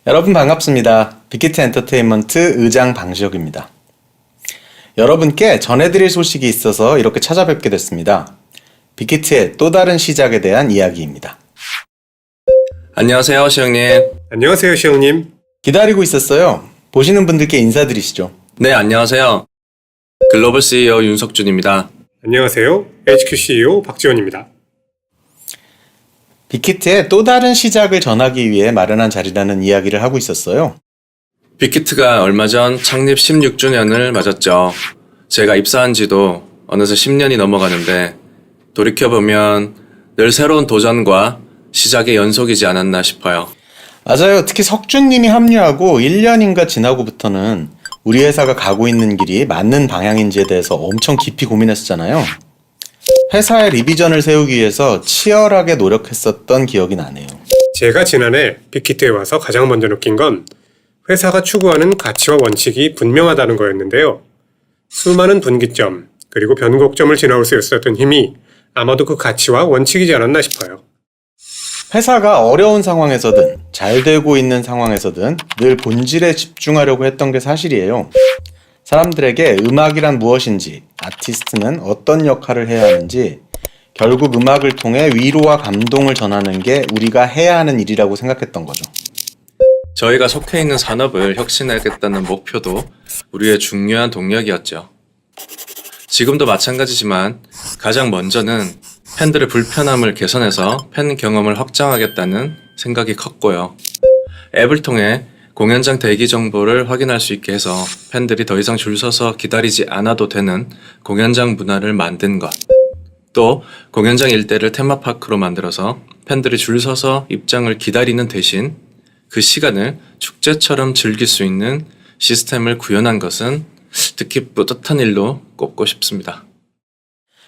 여러분 반갑습니다. 빅히트 엔터테인먼트 의장 방시혁입니다. 여러분께 전해드릴 소식이 있어서 이렇게 찾아뵙게 됐습니다. 빅히트의 또 다른 시작에 대한 이야기입니다. 안녕하세요, 시영님. 안녕하세요, 시영님. 기다리고 있었어요. 보시는 분들께 인사드리시죠. 네, 안녕하세요. 글로벌 CEO 윤석준입니다. 안녕하세요, HQ CEO 박지원입니다. 빅히트의 또 다른 시작을 전하기 위해 마련한 자리라는 이야기를 하고 있었어요. 빅히트가 얼마 전 창립 16주년을 맞았죠. 제가 입사한 지도 어느새 10년이 넘어가는데 돌이켜보면 늘 새로운 도전과 시작의 연속이지 않았나 싶어요. 맞아요. 특히 석준님이 합류하고 1년인가 지나고부터는 우리 회사가 가고 있는 길이 맞는 방향인지에 대해서 엄청 깊이 고민했었잖아요. 회사의 리비전을 세우기 위해서 치열하게 노력했었던 기억이 나네요. 제가 지난해 빅히트에 와서 가장 먼저 느낀 건 회사가 추구하는 가치와 원칙이 분명하다는 거였는데요. 수많은 분기점, 그리고 변곡점을 지나올 수 있었던 힘이 아마도 그 가치와 원칙이지 않았나 싶어요. 회사가 어려운 상황에서든 잘 되고 있는 상황에서든 늘 본질에 집중하려고 했던 게 사실이에요. 사람들에게 음악이란 무엇인지, 아티스트는 어떤 역할을 해야 하는지, 결국 음악을 통해 위로와 감동을 전하는 게 우리가 해야 하는 일이라고 생각했던 거죠. 저희가 속해 있는 산업을 혁신하겠다는 목표도 우리의 중요한 동력이었죠. 지금도 마찬가지지만 가장 먼저는 팬들의 불편함을 개선해서 팬 경험을 확장하겠다는 생각이 컸고요. 앱을 통해 공연장 대기 정보를 확인할 수 있게 해서 팬들이 더 이상 줄 서서 기다리지 않아도 되는 공연장 문화를 만든 것. 또 공연장 일대를 테마파크로 만들어서 팬들이 줄 서서 입장을 기다리는 대신 그 시간을 축제처럼 즐길 수 있는 시스템을 구현한 것은 특히 뿌듯한 일로 꼽고 싶습니다.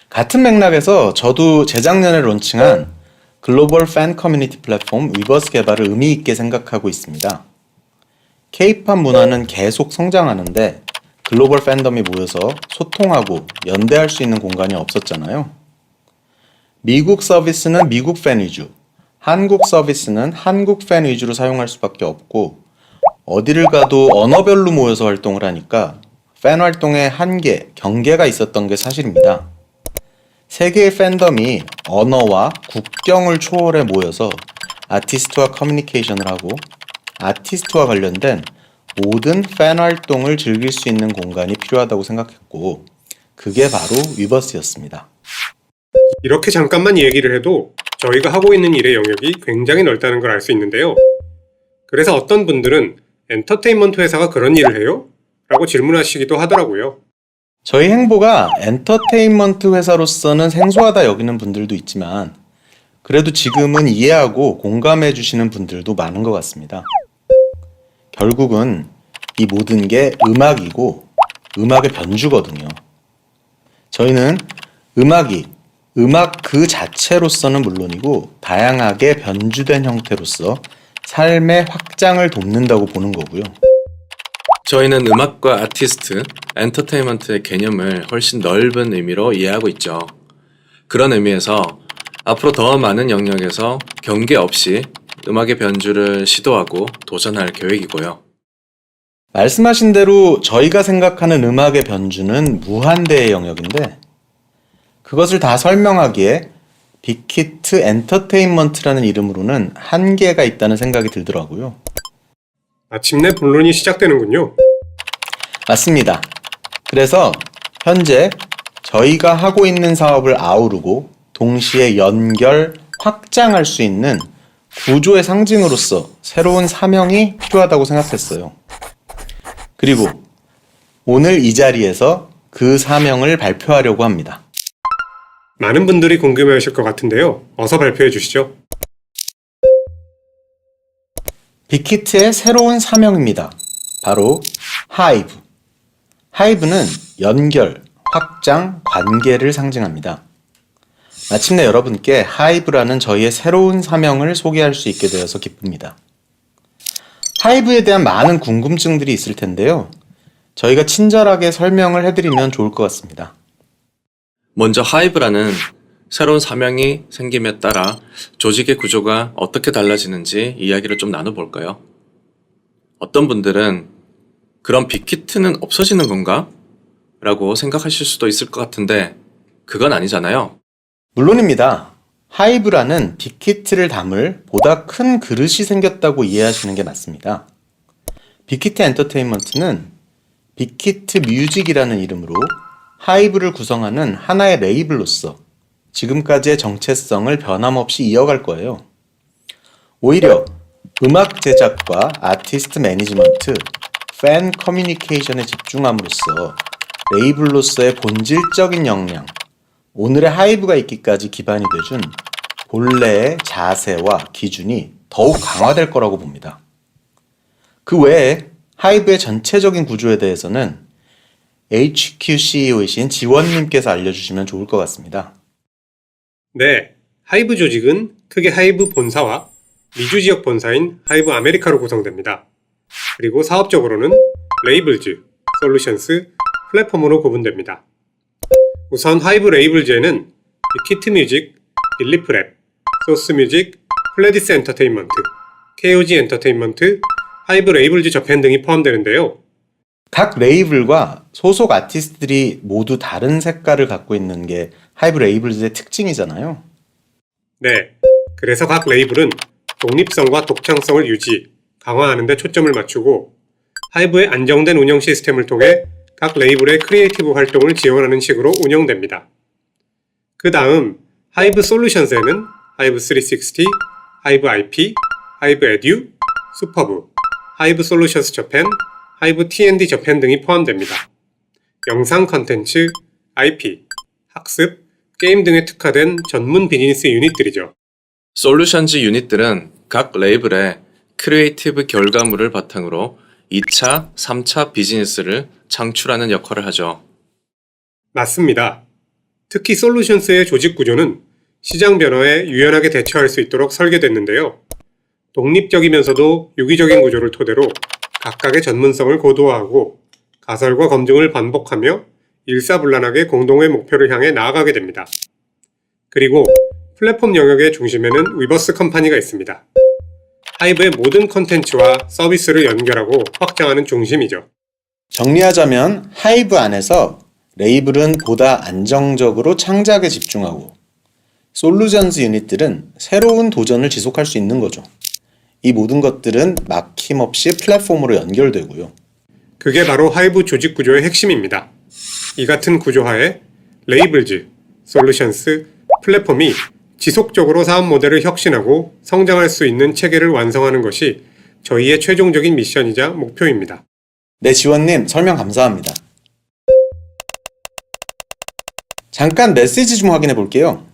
같은 맥락에서 저도 재작년에 론칭한 글로벌 팬 커뮤니티 플랫폼 위버스 개발을 의미 있게 생각하고 있습니다. K-팝 문화는 계속 성장하는데 글로벌 팬덤이 모여서 소통하고 연대할 수 있는 공간이 없었잖아요. 미국 서비스는 미국 팬 위주, 한국 서비스는 한국 팬 위주로 사용할 수밖에 없고 어디를 가도 언어별로 모여서 활동을 하니까 팬 활동에 한계, 경계가 있었던 게 사실입니다. 세계의 팬덤이 언어와 국경을 초월해 모여서 아티스트와 커뮤니케이션을 하고 아티스트와 관련된 모든 팬 활동을 즐길 수 있는 공간이 필요하다고 생각했고 그게 바로 위버스였습니다. 이렇게 잠깐만 얘기를 해도 저희가 하고 있는 일의 영역이 굉장히 넓다는 걸 알 수 있는데요. 그래서 어떤 분들은 엔터테인먼트 회사가 그런 일을 해요? 라고 질문하시기도 하더라고요. 저희 행보가 엔터테인먼트 회사로서는 생소하다 여기는 분들도 있지만 그래도 지금은 이해하고 공감해 주시는 분들도 많은 것 같습니다. 결국은 이 모든 게 음악이고 음악의 변주거든요. 저희는 음악이 음악 그 자체로서는 물론이고 다양하게 변주된 형태로서 삶의 확장을 돕는다고 보는 거고요. 저희는 음악과 아티스트, 엔터테인먼트의 개념을 훨씬 넓은 의미로 이해하고 있죠. 그런 의미에서 앞으로 더 많은 영역에서 경계 없이 음악의 변주를 시도하고 도전할 계획이고요. 말씀하신 대로 저희가 생각하는 음악의 변주는 무한대의 영역인데 그것을 다 설명하기에 빅히트 엔터테인먼트라는 이름으로는 한계가 있다는 생각이 들더라고요. 마침내 본론이 시작되는군요. 맞습니다. 그래서 현재 저희가 하고 있는 사업을 아우르고 동시에 연결, 확장할 수 있는 구조의 상징으로서 새로운 사명이 필요하다고 생각했어요. 그리고 오늘 이 자리에서 그 사명을 발표하려고 합니다. 많은 분들이 궁금해하실 것 같은데요. 어서 발표해 주시죠. 빅히트의 새로운 사명입니다. 바로 하이브. 하이브는 연결, 확장, 관계를 상징합니다. 마침내 여러분께 하이브라는 저희의 새로운 사명을 소개할 수 있게 되어서 기쁩니다. 하이브에 대한 많은 궁금증들이 있을 텐데요. 저희가 친절하게 설명을 해드리면 좋을 것 같습니다. 먼저 하이브라는 새로운 사명이 생김에 따라 조직의 구조가 어떻게 달라지는지 이야기를 좀 나눠볼까요? 어떤 분들은 그럼 빅히트는 없어지는 건가? 라고 생각하실 수도 있을 것 같은데 그건 아니잖아요. 물론입니다. 하이브라는 빅히트를 담을 보다 큰 그릇이 생겼다고 이해하시는 게 맞습니다. 빅히트 엔터테인먼트는 빅히트 뮤직이라는 이름으로 하이브를 구성하는 하나의 레이블로서 지금까지의 정체성을 변함없이 이어갈 거예요. 오히려 음악 제작과 아티스트 매니지먼트, 팬 커뮤니케이션에 집중함으로써 레이블로서의 본질적인 역량, 오늘의 하이브가 있기까지 기반이 돼준 본래의 자세와 기준이 더욱 강화될 거라고 봅니다. 그 외에 하이브의 전체적인 구조에 대해서는 HQ CEO이신 지원님께서 알려주시면 좋을 것 같습니다. 네, 하이브 조직은 크게 하이브 본사와 미주 지역 본사인 하이브 아메리카로 구성됩니다. 그리고 사업적으로는 레이블즈, 솔루션스, 플랫폼으로 구분됩니다. 우선 하이브 레이블즈에는 빅히트 뮤직, 빌리프 랩, 소스 뮤직, 플레디스 엔터테인먼트, KOG 엔터테인먼트, 하이브 레이블즈 저펜 등이 포함되는데요. 각 레이블과 소속 아티스트들이 모두 다른 색깔을 갖고 있는 게 하이브 레이블즈의 특징이잖아요. 네, 그래서 각 레이블은 독립성과 독창성을 유지, 강화하는 데 초점을 맞추고 하이브의 안정된 운영 시스템을 통해 각 레이블의 크리에이티브 활동을 지원하는 식으로 운영됩니다. 그 다음 하이브 솔루션스에는 하이브 360, 하이브 IP, 하이브 에듀, 슈퍼브, 하이브 솔루션스 저펜, 하이브 T&D 저펜 등이 포함됩니다. 영상 컨텐츠, IP, 학습, 게임 등에 특화된 전문 비즈니스 유닛들이죠. 솔루션즈 유닛들은 각 레이블의 크리에이티브 결과물을 바탕으로 2차, 3차 비즈니스를 창출하는 역할을 하죠. 맞습니다. 특히 솔루션스의 조직 구조는 시장 변화에 유연하게 대처할 수 있도록 설계됐는데요. 독립적이면서도 유기적인 구조를 토대로 각각의 전문성을 고도화하고 가설과 검증을 반복하며 일사불란하게 공동의 목표를 향해 나아가게 됩니다. 그리고 플랫폼 영역의 중심에는 위버스 컴퍼니가 있습니다. 하이브의 모든 컨텐츠와 서비스를 연결하고 확장하는 중심이죠. 정리하자면 하이브 안에서 레이블은 보다 안정적으로 창작에 집중하고 솔루션스 유닛들은 새로운 도전을 지속할 수 있는 거죠. 이 모든 것들은 막힘없이 플랫폼으로 연결되고요. 그게 바로 하이브 조직 구조의 핵심입니다. 이 같은 구조하에 레이블즈, 솔루션스, 플랫폼이 지속적으로 사업 모델을 혁신하고 성장할 수 있는 체계를 완성하는 것이 저희의 최종적인 미션이자 목표입니다. 네, 지원님 설명 감사합니다. 잠깐 메시지 좀 확인해 볼게요.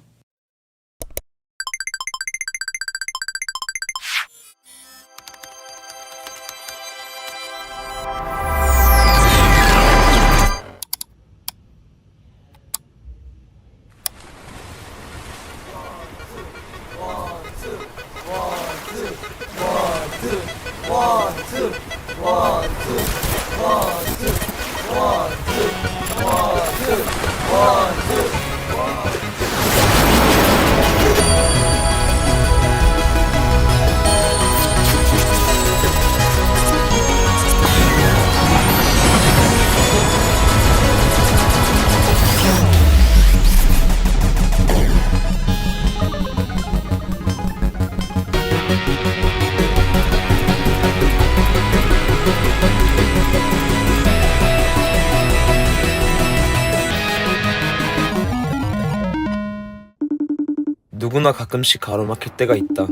누구나 가끔씩 가로막힐 때가 있다.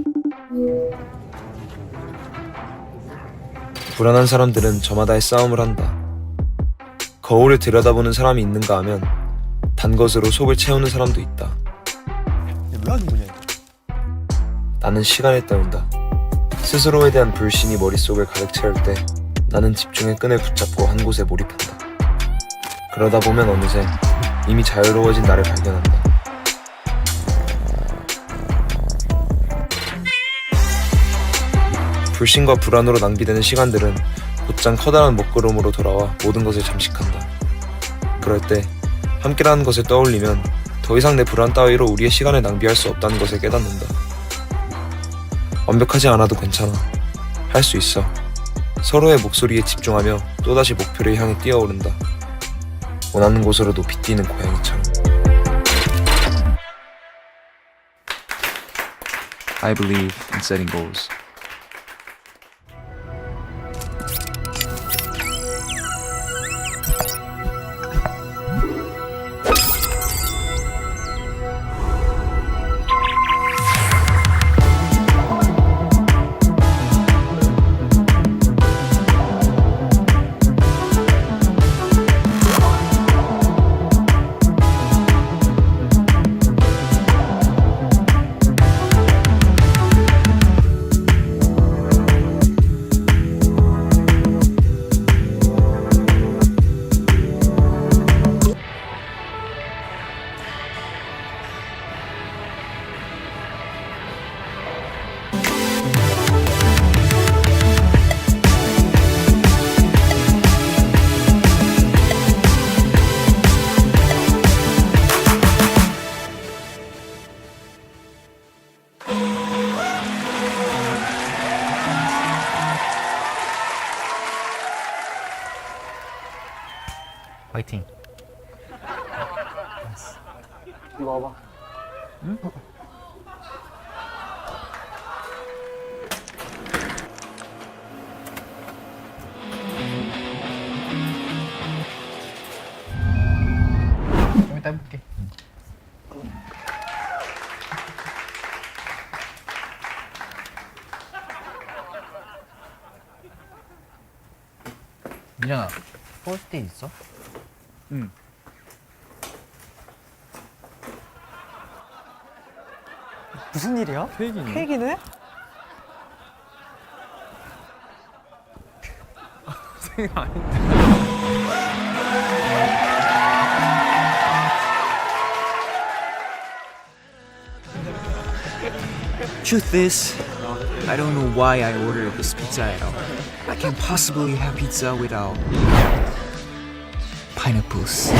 불안한 사람들은 저마다의 싸움을 한다. 거울을 들여다보는 사람이 있는가 하면 단 것으로 속을 채우는 사람도 있다. 나는 시간을 때운다. 스스로에 대한 불신이 머릿속을 가득 채울 때 나는 집중의 끈을 붙잡고 한 곳에 몰입한다. 그러다 보면 어느새 이미 자유로워진 나를 발견한다. 불신과 불안으로 낭비되는 시간들은 곧장 커다란 먹구름으로 돌아와 모든 것을 잠식한다. 그럴 때 함께라는 것을 떠올리면 더 이상 내 불안 따위로 우리의 시간을 낭비할 수 없다는 것을 깨닫는다. 완벽하지 않아도 괜찮아. 할 수 있어. 서로의 목소리에 집중하며 또다시 목표를 향해 뛰어오른다. 원하는 곳으로 높이 뛰는 고양이처럼. I believe in setting goals. 화이팅. 이거 와봐. 응? 좀 이따 해볼게. 민현아, 포스트잇 있어? 응. 무슨 일이야? 케이크네. 케이크네? 생각 아닌데. Truth is, I don't know why I ordered this pizza at all. I can't possibly have pizza without pineapples.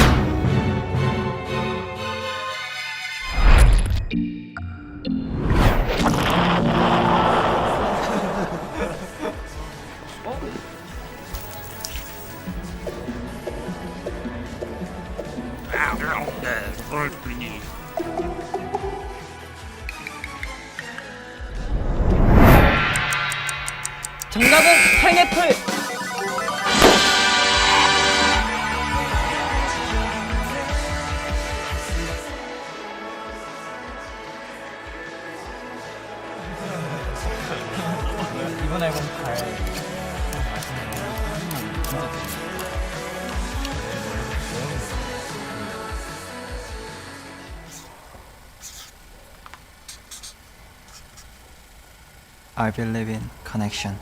정답은 파인애플! 이번 앨범 잘 I believe in connection.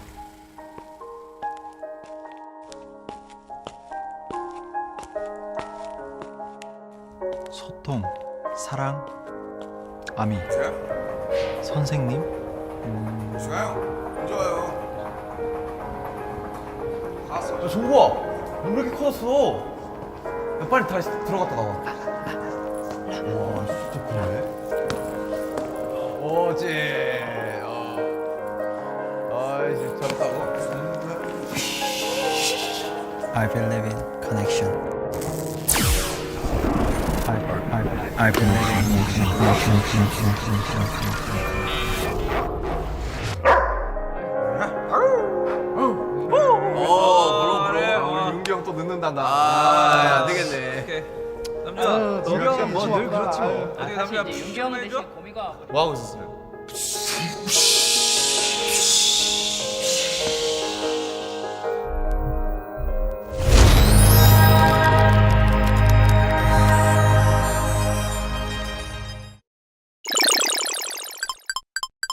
소통, 사랑, 아미, 선생님. 야, 종구야! 너 왜 이렇게 커졌어? 야, 빨리 다시 들어갔다 나와. 그렇지. 아이씨, 잘했다고. I believe in connection. I believe in 그래. 윤기 형 또 늦는단다. 안 되겠네. 남자, 너는 뭐늘 그렇지 뭐. 어디 남자 윤경 대신 고미가 뭐 하고 있었어요?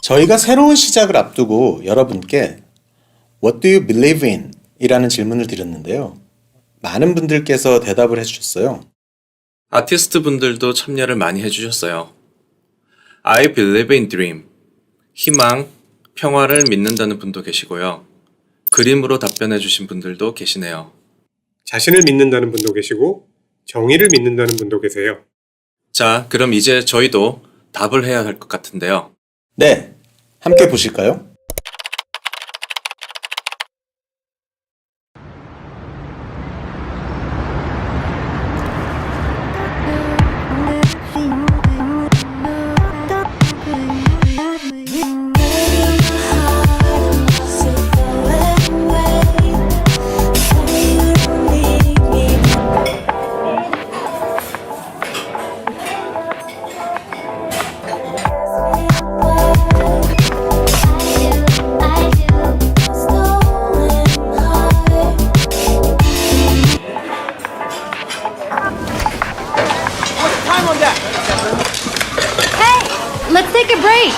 저희가 새로운 시작을 앞두고 여러분께 What do you believe in? 이라는 질문을 드렸는데요. 많은 분들께서 대답을 해주셨어요. 아티스트 분들도 참여를 많이 해주셨어요. I believe in dream. 희망, 평화를 믿는다는 분도 계시고요. 그림으로 답변해주신 분들도 계시네요. 자신을 믿는다는 분도 계시고 정의를 믿는다는 분도 계세요. 자, 그럼 이제 저희도 답을 해야 할 것 같은데요. 네, 함께 보실까요? Let's take a break.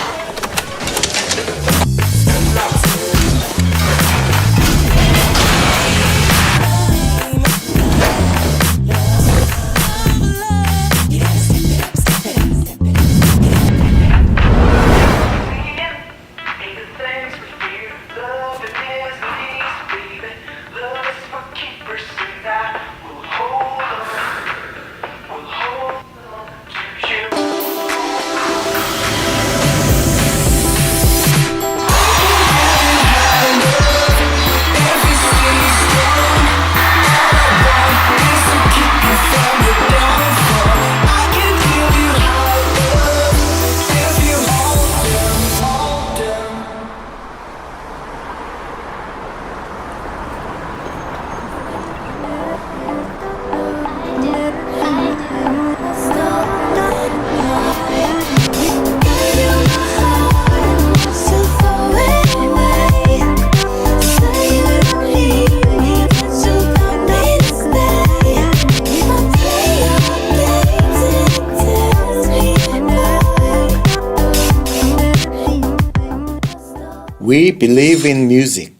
We believe in music.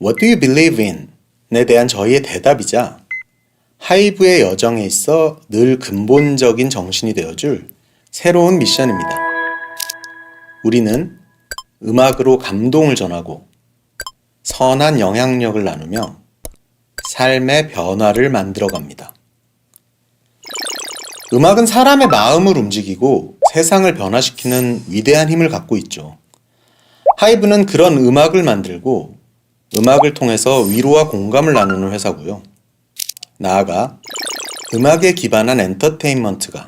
What do you believe in? 에 대한 저희의 대답이자 하이브의 여정에 있어 늘 근본적인 정신이 되어줄 새로운 미션입니다. 우리는 음악으로 감동을 전하고 선한 영향력을 나누며 삶의 변화를 만들어 갑니다. 음악은 사람의 마음을 움직이고 세상을 변화시키는 위대한 힘을 갖고 있죠. 하이브는 그런 음악을 만들고 음악을 통해서 위로와 공감을 나누는 회사고요. 나아가 음악에 기반한 엔터테인먼트가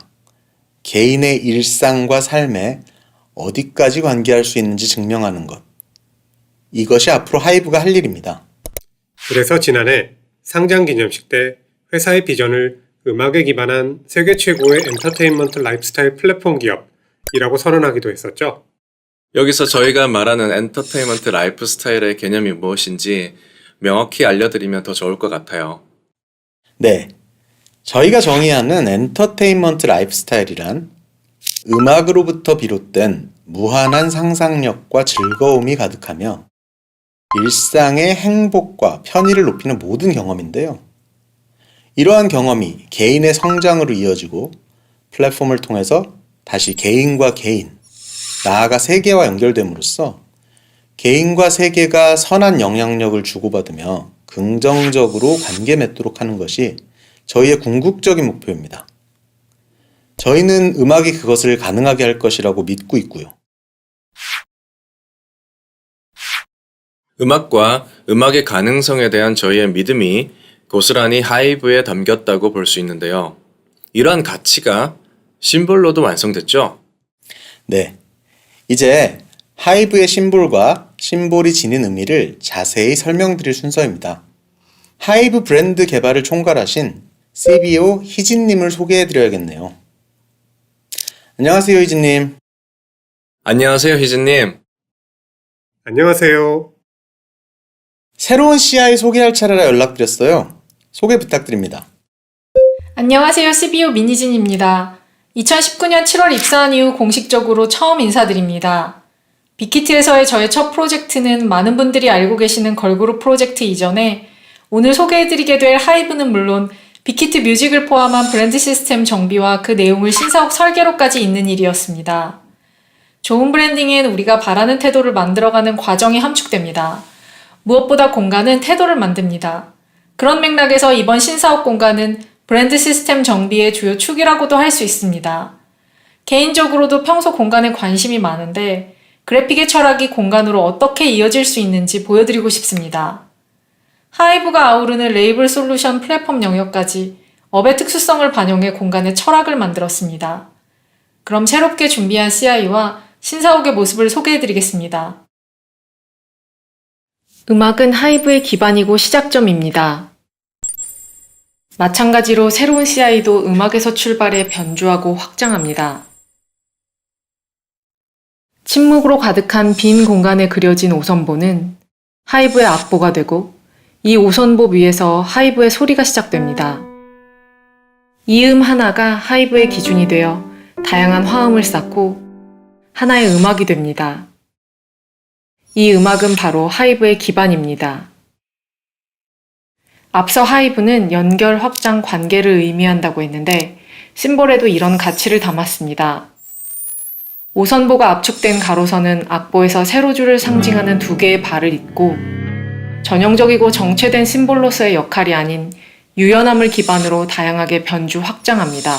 개인의 일상과 삶에 어디까지 관계할 수 있는지 증명하는 것. 이것이 앞으로 하이브가 할 일입니다. 그래서 지난해 상장 기념식 때 회사의 비전을 음악에 기반한 세계 최고의 엔터테인먼트 라이프스타일 플랫폼 기업이라고 선언하기도 했었죠. 여기서 저희가 말하는 엔터테인먼트 라이프 스타일의 개념이 무엇인지 명확히 알려드리면 더 좋을 것 같아요. 네, 저희가 정의하는 엔터테인먼트 라이프 스타일이란 음악으로부터 비롯된 무한한 상상력과 즐거움이 가득하며 일상의 행복과 편의를 높이는 모든 경험인데요. 이러한 경험이 개인의 성장으로 이어지고 플랫폼을 통해서 다시 개인과 개인, 나아가 세계와 연결됨으로써 개인과 세계가 선한 영향력을 주고받으며 긍정적으로 관계 맺도록 하는 것이 저희의 궁극적인 목표입니다. 저희는 음악이 그것을 가능하게 할 것이라고 믿고 있고요. 음악과 음악의 가능성에 대한 저희의 믿음이 고스란히 하이브에 담겼다고 볼 수 있는데요. 이러한 가치가 심볼로도 완성됐죠? 네. 이제 하이브의 심볼과 심볼이 지닌 의미를 자세히 설명드릴 순서입니다. 하이브 브랜드 개발을 총괄하신 CBO 희진님을 소개해드려야겠네요. 안녕하세요, 희진님. 안녕하세요, 희진님. 안녕하세요. 새로운 CI 소개할 차례라 연락드렸어요. 소개 부탁드립니다. 안녕하세요. CBO 민희진입니다. 2019년 7월 입사한 이후 공식적으로 처음 인사드립니다. 빅히트에서의 저의 첫 프로젝트는 많은 분들이 알고 계시는 걸그룹 프로젝트 이전에 오늘 소개해드리게 될 하이브는 물론 빅히트 뮤직을 포함한 브랜드 시스템 정비와 그 내용을 신사옥 설계로까지 잇는 일이었습니다. 좋은 브랜딩엔 우리가 바라는 태도를 만들어가는 과정이 함축됩니다. 무엇보다 공간은 태도를 만듭니다. 그런 맥락에서 이번 신사옥 공간은 브랜드 시스템 정비의 주요 축이라고도 할 수 있습니다. 개인적으로도 평소 공간에 관심이 많은데 그래픽의 철학이 공간으로 어떻게 이어질 수 있는지 보여드리고 싶습니다. 하이브가 아우르는 레이블 솔루션 플랫폼 영역까지 업의 특수성을 반영해 공간의 철학을 만들었습니다. 그럼 새롭게 준비한 CI와 신사옥의 모습을 소개해드리겠습니다. 음악은 하이브의 기반이고 시작점입니다. 마찬가지로 새로운 CI도 음악에서 출발해 변주하고 확장합니다. 침묵으로 가득한 빈 공간에 그려진 오선보는 하이브의 악보가 되고 이 오선보 위에서 하이브의 소리가 시작됩니다. 이 음 하나가 하이브의 기준이 되어 다양한 화음을 쌓고 하나의 음악이 됩니다. 이 음악은 바로 하이브의 기반입니다. 앞서 하이브는 연결, 확장, 관계를 의미한다고 했는데 심볼에도 이런 가치를 담았습니다. 오선보가 압축된 가로선은 악보에서 세로줄을 상징하는 두 개의 발을 잇고 전형적이고 정체된 심볼로서의 역할이 아닌 유연함을 기반으로 다양하게 변주 확장합니다.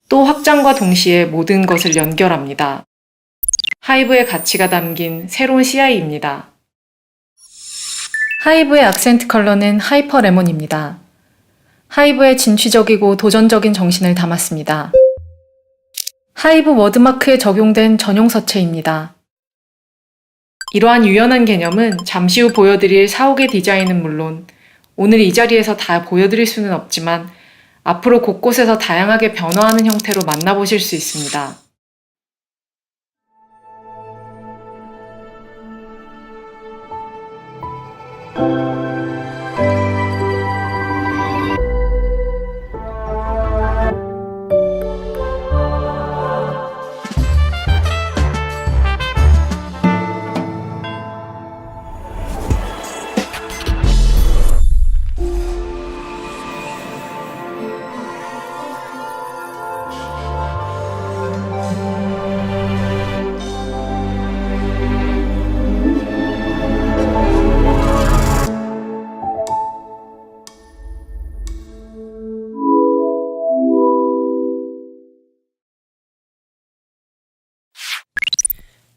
또 확장과 동시에 모든 것을 연결합니다. 하이브의 가치가 담긴 새로운 CI입니다. 하이브의 악센트 컬러는 하이퍼 레몬입니다. 하이브의 진취적이고 도전적인 정신을 담았습니다. 하이브 워드마크에 적용된 전용 서체입니다. 이러한 유연한 개념은 잠시 후 보여드릴 사옥의 디자인은 물론 오늘 이 자리에서 다 보여드릴 수는 없지만 앞으로 곳곳에서 다양하게 변화하는 형태로 만나보실 수 있습니다.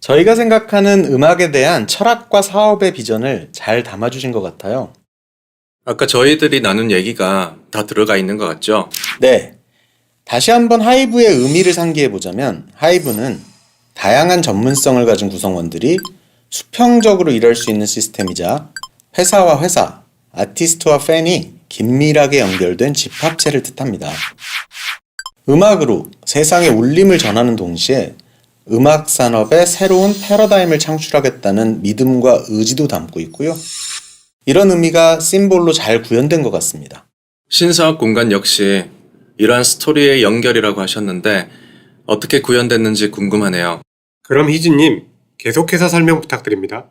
저희가 생각하는 음악에 대한 철학과 사업의 비전을 잘 담아주신 것 같아요. 아까 저희들이 나눈 얘기가 다 들어가 있는 것 같죠? 네. 다시 한번 하이브의 의미를 상기해보자면 하이브는 다양한 전문성을 가진 구성원들이 수평적으로 일할 수 있는 시스템이자 회사와 회사, 아티스트와 팬이 긴밀하게 연결된 집합체를 뜻합니다. 음악으로 세상에 울림을 전하는 동시에 음악 산업의 새로운 패러다임을 창출하겠다는 믿음과 의지도 담고 있고요. 이런 의미가 심볼로 잘 구현된 것 같습니다. 신사옥 공간 역시 이러한 스토리의 연결이라고 하셨는데 어떻게 구현됐는지 궁금하네요. 그럼 희진님, 계속해서 설명 부탁드립니다.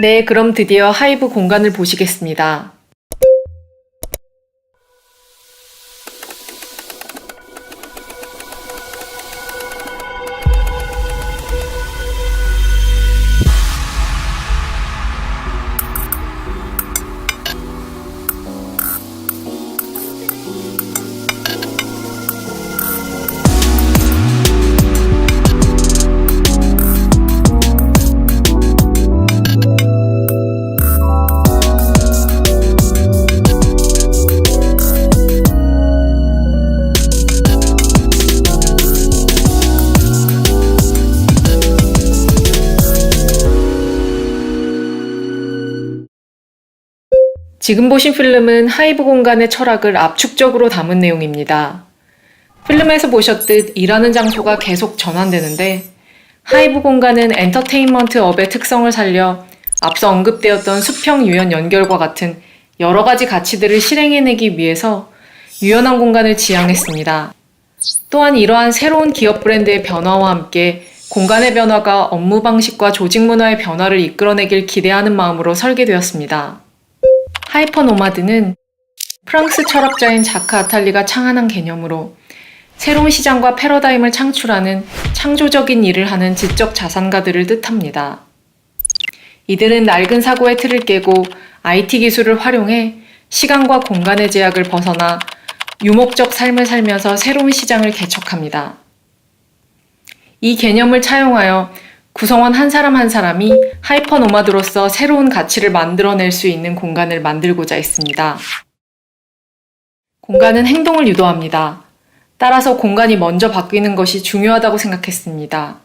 네, 그럼 드디어 하이브 공간을 보시겠습니다. 지금 보신 필름은 하이브 공간의 철학을 압축적으로 담은 내용입니다. 필름에서 보셨듯 일하는 장소가 계속 전환되는데 하이브 공간은 엔터테인먼트 업의 특성을 살려 앞서 언급되었던 수평 유연 연결과 같은 여러 가지 가치들을 실행해내기 위해서 유연한 공간을 지향했습니다. 또한 이러한 새로운 기업 브랜드의 변화와 함께 공간의 변화가 업무 방식과 조직 문화의 변화를 이끌어내길 기대하는 마음으로 설계되었습니다. 하이퍼노마드는 프랑스 철학자인 자크 아탈리가 창안한 개념으로 새로운 시장과 패러다임을 창출하는 창조적인 일을 하는 지적 자산가들을 뜻합니다. 이들은 낡은 사고의 틀을 깨고 IT 기술을 활용해 시간과 공간의 제약을 벗어나 유목적 삶을 살면서 새로운 시장을 개척합니다. 이 개념을 차용하여 구성원 한 사람 한 사람이 하이퍼노마드로서 새로운 가치를 만들어낼 수 있는 공간을 만들고자 했습니다. 공간은 행동을 유도합니다. 따라서 공간이 먼저 바뀌는 것이 중요하다고 생각했습니다.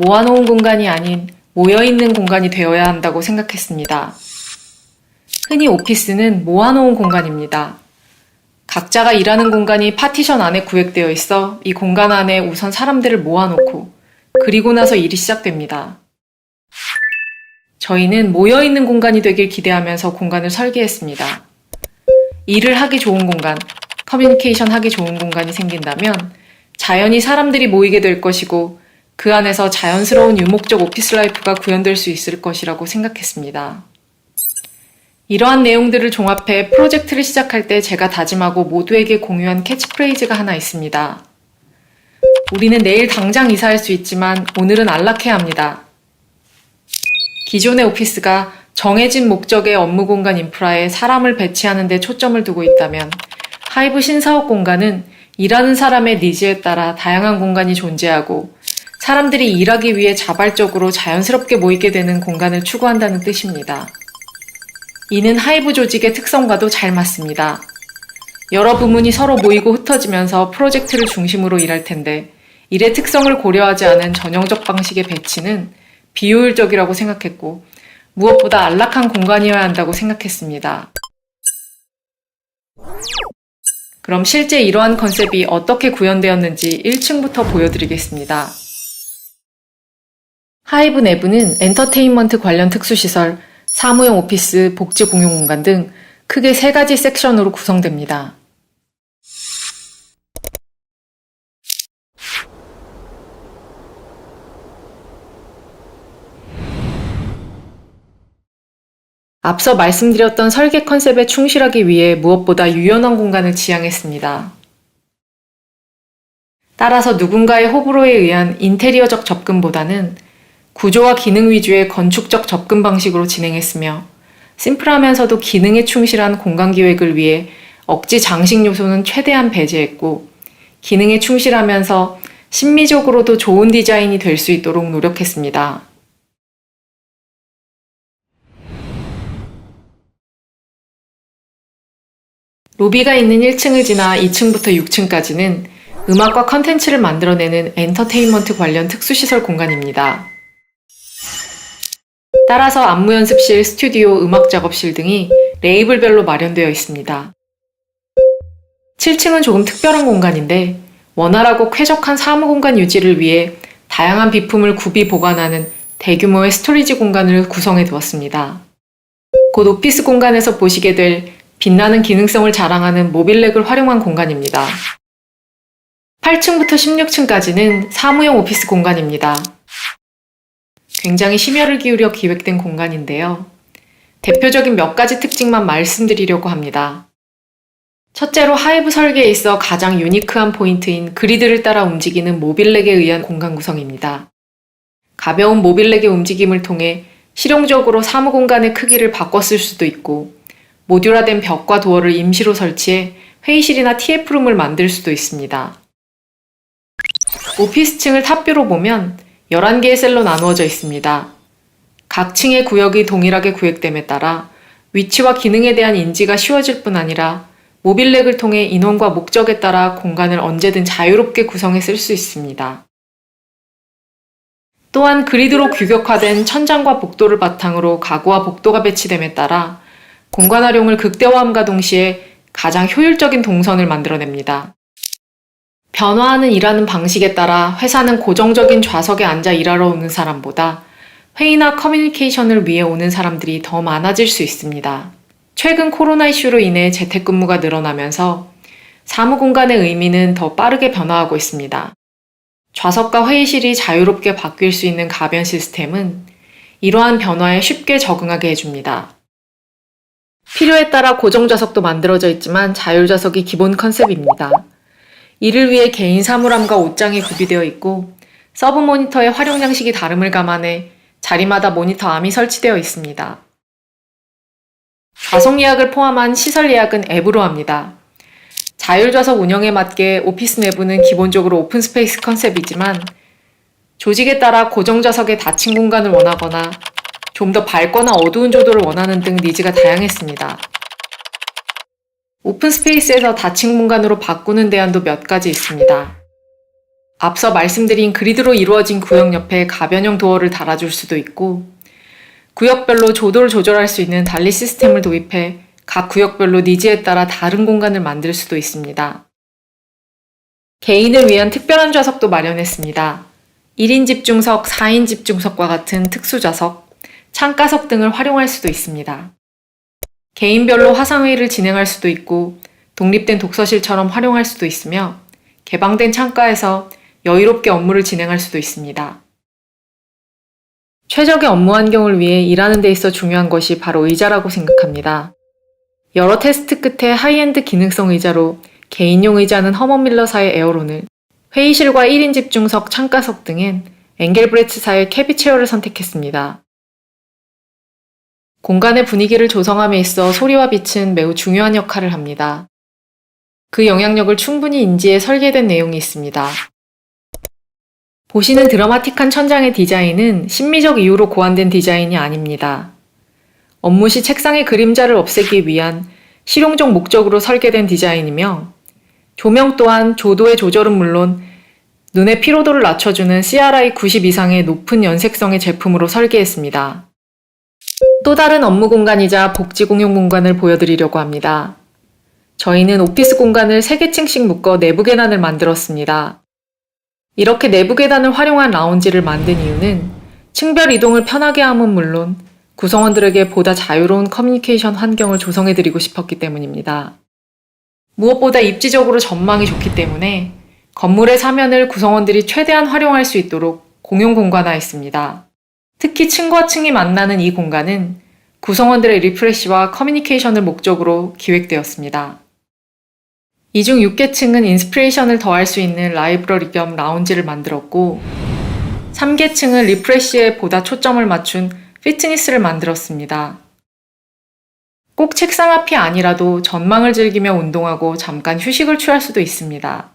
모아놓은 공간이 아닌 모여있는 공간이 되어야 한다고 생각했습니다. 흔히 오피스는 모아놓은 공간입니다. 각자가 일하는 공간이 파티션 안에 구획되어 있어 이 공간 안에 우선 사람들을 모아놓고 그리고 나서 일이 시작됩니다. 저희는 모여있는 공간이 되길 기대하면서 공간을 설계했습니다. 일을 하기 좋은 공간, 커뮤니케이션 하기 좋은 공간이 생긴다면 자연히 사람들이 모이게 될 것이고 그 안에서 자연스러운 유목적 오피스 라이프가 구현될 수 있을 것이라고 생각했습니다. 이러한 내용들을 종합해 프로젝트를 시작할 때 제가 다짐하고 모두에게 공유한 캐치프레이즈가 하나 있습니다. 우리는 내일 당장 이사할 수 있지만 오늘은 안락해야 합니다. 기존의 오피스가 정해진 목적의 업무 공간 인프라에 사람을 배치하는 데 초점을 두고 있다면 하이브 신사업 공간은 일하는 사람의 니즈에 따라 다양한 공간이 존재하고 사람들이 일하기 위해 자발적으로 자연스럽게 모이게 되는 공간을 추구한다는 뜻입니다. 이는 하이브 조직의 특성과도 잘 맞습니다. 여러 부문이 서로 모이고 흩어지면서 프로젝트를 중심으로 일할 텐데 일의 특성을 고려하지 않은 전형적 방식의 배치는 비효율적이라고 생각했고 무엇보다 안락한 공간이어야 한다고 생각했습니다. 그럼 실제 이러한 컨셉이 어떻게 구현되었는지 1층부터 보여드리겠습니다. 하이브 내부는 엔터테인먼트 관련 특수시설, 사무용 오피스, 복지 공용 공간 등 크게 3가지 섹션으로 구성됩니다. 앞서 말씀드렸던 설계 컨셉에 충실하기 위해 무엇보다 유연한 공간을 지향했습니다. 따라서 누군가의 호불호에 의한 인테리어적 접근보다는 구조와 기능 위주의 건축적 접근 방식으로 진행했으며 심플하면서도 기능에 충실한 공간 기획을 위해 억지 장식 요소는 최대한 배제했고 기능에 충실하면서 심미적으로도 좋은 디자인이 될 수 있도록 노력했습니다. 로비가 있는 1층을 지나 2층부터 6층까지는 음악과 컨텐츠를 만들어내는 엔터테인먼트 관련 특수시설 공간입니다. 따라서 안무 연습실, 스튜디오, 음악 작업실 등이 레이블별로 마련되어 있습니다. 7층은 조금 특별한 공간인데 원활하고 쾌적한 사무 공간 유지를 위해 다양한 비품을 구비 보관하는 대규모의 스토리지 공간을 구성해 두었습니다. 곧 오피스 공간에서 보시게 될 빛나는 기능성을 자랑하는 모빌렉을 활용한 공간입니다. 8층부터 16층까지는 사무용 오피스 공간입니다. 굉장히 심혈을 기울여 기획된 공간인데요. 대표적인 몇 가지 특징만 말씀드리려고 합니다. 첫째로 하이브 설계에 있어 가장 유니크한 포인트인 그리드를 따라 움직이는 모빌렉에 의한 공간 구성입니다. 가벼운 모빌렉의 움직임을 통해 실용적으로 사무 공간의 크기를 바꿨을 수도 있고 모듈화된 벽과 도어를 임시로 설치해 회의실이나 TF룸을 만들 수도 있습니다. 오피스층을 탑뷰로 보면 11개의 셀로 나누어져 있습니다. 각 층의 구역이 동일하게 구획됨에 따라 위치와 기능에 대한 인지가 쉬워질 뿐 아니라 모빌렉을 통해 인원과 목적에 따라 공간을 언제든 자유롭게 구성해 쓸 수 있습니다. 또한 그리드로 규격화된 천장과 복도를 바탕으로 가구와 복도가 배치됨에 따라 공간 활용을 극대화함과 동시에 가장 효율적인 동선을 만들어냅니다. 변화하는 일하는 방식에 따라 회사는 고정적인 좌석에 앉아 일하러 오는 사람보다 회의나 커뮤니케이션을 위해 오는 사람들이 더 많아질 수 있습니다. 최근 코로나 이슈로 인해 재택근무가 늘어나면서 사무 공간의 의미는 더 빠르게 변화하고 있습니다. 좌석과 회의실이 자유롭게 바뀔 수 있는 가변 시스템은 이러한 변화에 쉽게 적응하게 해줍니다. 필요에 따라 고정 좌석도 만들어져 있지만 자율 좌석이 기본 컨셉입니다. 이를 위해 개인 사물함과 옷장이 구비되어 있고 서브 모니터의 활용 양식이 다름을 감안해 자리마다 모니터 암이 설치되어 있습니다. 좌석 예약을 포함한 시설 예약은 앱으로 합니다. 자율좌석 운영에 맞게 오피스 내부는 기본적으로 오픈 스페이스 컨셉이지만 조직에 따라 고정 좌석의 닫힌 공간을 원하거나 좀 더 밝거나 어두운 조도를 원하는 등 니즈가 다양했습니다. 오픈 스페이스에서 닫힌 공간으로 바꾸는 대안도 몇 가지 있습니다. 앞서 말씀드린 그리드로 이루어진 구역 옆에 가변형 도어를 달아줄 수도 있고 구역별로 조도를 조절할 수 있는 달리 시스템을 도입해 각 구역별로 니즈에 따라 다른 공간을 만들 수도 있습니다. 개인을 위한 특별한 좌석도 마련했습니다. 1인 집중석, 4인 집중석과 같은 특수 좌석, 창가석 등을 활용할 수도 있습니다. 개인별로 화상회의를 진행할 수도 있고 독립된 독서실처럼 활용할 수도 있으며 개방된 창가에서 여유롭게 업무를 진행할 수도 있습니다. 최적의 업무 환경을 위해 일하는 데 있어 중요한 것이 바로 의자라고 생각합니다. 여러 테스트 끝에 하이엔드 기능성 의자로 개인용 의자는 허먼 밀러사의 에어론을, 회의실과 1인 집중석, 창가석 등엔 엥겔브레츠사의 캐비체어를 선택했습니다. 공간의 분위기를 조성함에 있어 소리와 빛은 매우 중요한 역할을 합니다. 그 영향력을 충분히 인지해 설계된 내용이 있습니다. 보시는 드라마틱한 천장의 디자인은 심미적 이유로 고안된 디자인이 아닙니다. 업무 시 책상의 그림자를 없애기 위한 실용적 목적으로 설계된 디자인이며 조명 또한 조도의 조절은 물론 눈의 피로도를 낮춰주는 CRI 90 이상의 높은 연색성의 제품으로 설계했습니다. 또 다른 업무 공간이자 복지 공용 공간을 보여드리려고 합니다. 저희는 오피스 공간을 3개층씩 묶어 내부 계단을 만들었습니다. 이렇게 내부 계단을 활용한 라운지를 만든 이유는 층별 이동을 편하게 함은 물론 구성원들에게 보다 자유로운 커뮤니케이션 환경을 조성해드리고 싶었기 때문입니다. 무엇보다 입지적으로 전망이 좋기 때문에 건물의 사면을 구성원들이 최대한 활용할 수 있도록 공용 공간화했습니다. 특히 층과 층이 만나는 이 공간은 구성원들의 리프레시와 커뮤니케이션을 목적으로 기획되었습니다. 이 중 6계층은 인스피레이션을 더할 수 있는 라이브러리 겸 라운지를 만들었고 3계층은 리프레시에 보다 초점을 맞춘 피트니스를 만들었습니다. 꼭 책상 앞이 아니라도 전망을 즐기며 운동하고 잠깐 휴식을 취할 수도 있습니다.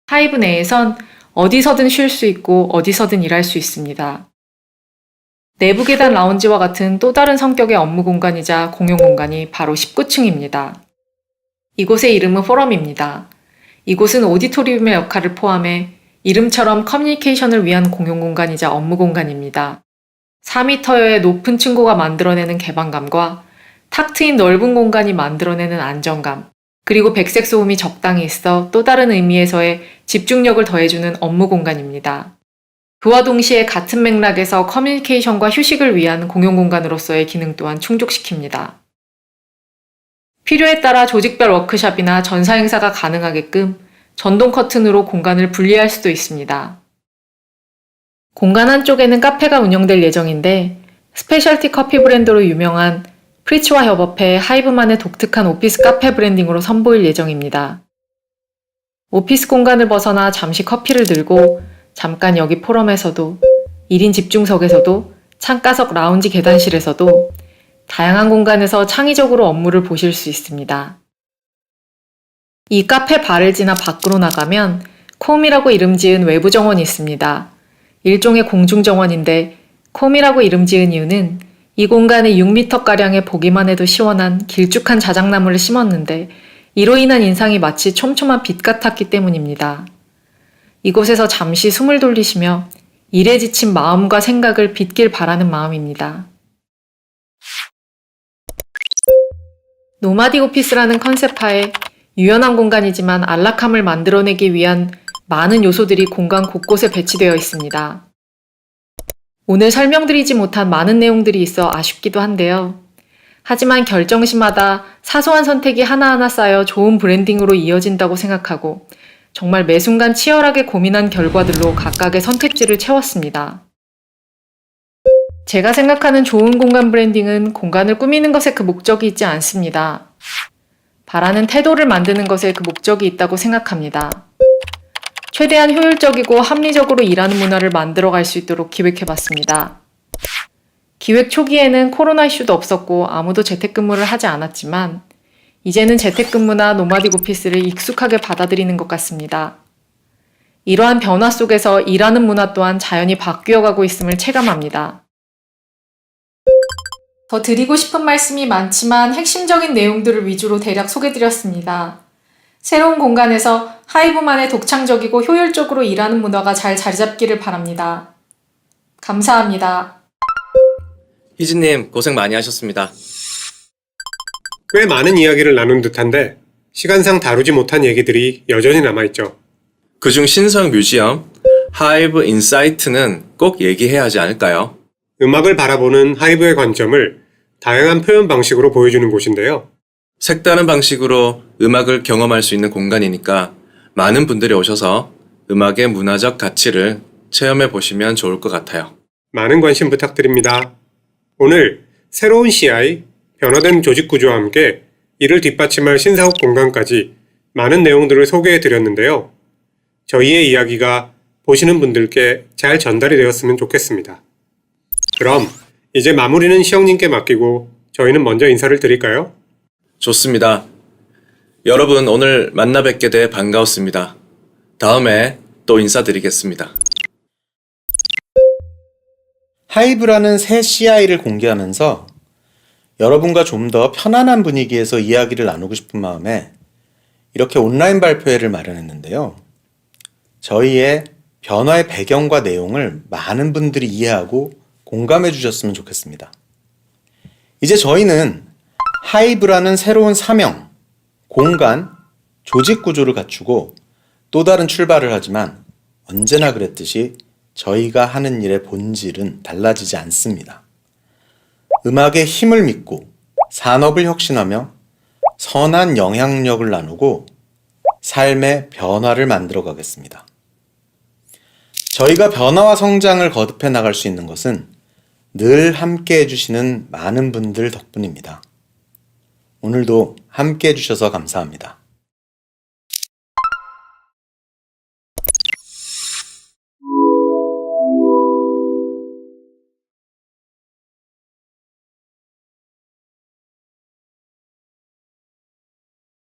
하이브 내에선 어디서든 쉴 수 있고 어디서든 일할 수 있습니다. 내부 계단 라운지와 같은 또 다른 성격의 업무 공간이자 공용 공간이 바로 19층입니다. 이곳의 이름은 포럼입니다. 이곳은 오디토리움의 역할을 포함해 이름처럼 커뮤니케이션을 위한 공용 공간이자 업무 공간입니다. 4m여의 높은 층고가 만들어내는 개방감과 탁 트인 넓은 공간이 만들어내는 안정감, 그리고 백색 소음이 적당히 있어 또 다른 의미에서의 집중력을 더해주는 업무 공간입니다. 그와 동시에 같은 맥락에서 커뮤니케이션과 휴식을 위한 공용 공간으로서의 기능 또한 충족시킵니다. 필요에 따라 조직별 워크숍이나 전사 행사가 가능하게끔 전동 커튼으로 공간을 분리할 수도 있습니다. 공간 한쪽에는 카페가 운영될 예정인데 스페셜티 커피 브랜드로 유명한 프리츠와 협업해 하이브만의 독특한 오피스 카페 브랜딩으로 선보일 예정입니다. 오피스 공간을 벗어나 잠시 커피를 들고 잠깐 여기 포럼에서도 1인 집중석에서도 창가석 라운지 계단실에서도 다양한 공간에서 창의적으로 업무를 보실 수 있습니다. 이 카페 바를 지나 밖으로 나가면 콤이라고 이름 지은 외부 정원이 있습니다. 일종의 공중 정원인데 콤이라고 이름 지은 이유는 이 공간에 6m가량의 보기만 해도 시원한 길쭉한 자작나무를 심었는데 이로 인한 인상이 마치 촘촘한 빛 같았기 때문입니다. 이곳에서 잠시 숨을 돌리시며 일에 지친 마음과 생각을 빗길 바라는 마음입니다. 노마딕 오피스라는 컨셉하에 유연한 공간이지만 안락함을 만들어내기 위한 많은 요소들이 공간 곳곳에 배치되어 있습니다. 오늘 설명드리지 못한 많은 내용들이 있어 아쉽기도 한데요. 하지만 결정시마다 사소한 선택이 하나하나 쌓여 좋은 브랜딩으로 이어진다고 생각하고 정말 매 순간 치열하게 고민한 결과들로 각각의 선택지를 채웠습니다. 제가 생각하는 좋은 공간 브랜딩은 공간을 꾸미는 것에 그 목적이 있지 않습니다. 바라는 태도를 만드는 것에 그 목적이 있다고 생각합니다. 최대한 효율적이고 합리적으로 일하는 문화를 만들어갈 수 있도록 기획해봤습니다. 기획 초기에는 코로나 이슈도 없었고 아무도 재택근무를 하지 않았지만 이제는 재택근무나 노마딕 오피스를 익숙하게 받아들이는 것 같습니다. 이러한 변화 속에서 일하는 문화 또한 자연히 바뀌어가고 있음을 체감합니다. 더 드리고 싶은 말씀이 많지만 핵심적인 내용들을 위주로 대략 소개드렸습니다. 새로운 공간에서 하이브만의 독창적이고 효율적으로 일하는 문화가 잘 자리잡기를 바랍니다. 감사합니다. 희진님 고생 많이 하셨습니다. 꽤 많은 이야기를 나눈 듯한데 시간상 다루지 못한 얘기들이 여전히 남아있죠. 그중 신성 뮤지엄, 하이브 인사이트는 꼭 얘기해야 하지 않을까요? 음악을 바라보는 하이브의 관점을 다양한 표현 방식으로 보여주는 곳인데요. 색다른 방식으로 음악을 경험할 수 있는 공간이니까 많은 분들이 오셔서 음악의 문화적 가치를 체험해 보시면 좋을 것 같아요. 많은 관심 부탁드립니다. 오늘 새로운 CI, 변화된 조직 구조와 함께 이를 뒷받침할 신사업 공간까지 많은 내용들을 소개해 드렸는데요. 저희의 이야기가 보시는 분들께 잘 전달이 되었으면 좋겠습니다. 그럼 이제 마무리는 시영님께 맡기고 저희는 먼저 인사를 드릴까요? 좋습니다. 여러분 오늘 만나 뵙게 돼 반가웠습니다. 다음에 또 인사드리겠습니다. 하이브라는 새 CI를 공개하면서 여러분과 좀 더 편안한 분위기에서 이야기를 나누고 싶은 마음에 이렇게 온라인 발표회를 마련했는데요. 저희의 변화의 배경과 내용을 많은 분들이 이해하고 공감해 주셨으면 좋겠습니다. 이제 저희는 하이브라는 새로운 사명, 공간, 조직 구조를 갖추고 또 다른 출발을 하지만 언제나 그랬듯이 저희가 하는 일의 본질은 달라지지 않습니다. 음악의 힘을 믿고 산업을 혁신하며 선한 영향력을 나누고 삶의 변화를 만들어 가겠습니다. 저희가 변화와 성장을 거듭해 나갈 수 있는 것은 늘 함께 해주시는 많은 분들 덕분입니다. 오늘도 함께 해주셔서 감사합니다.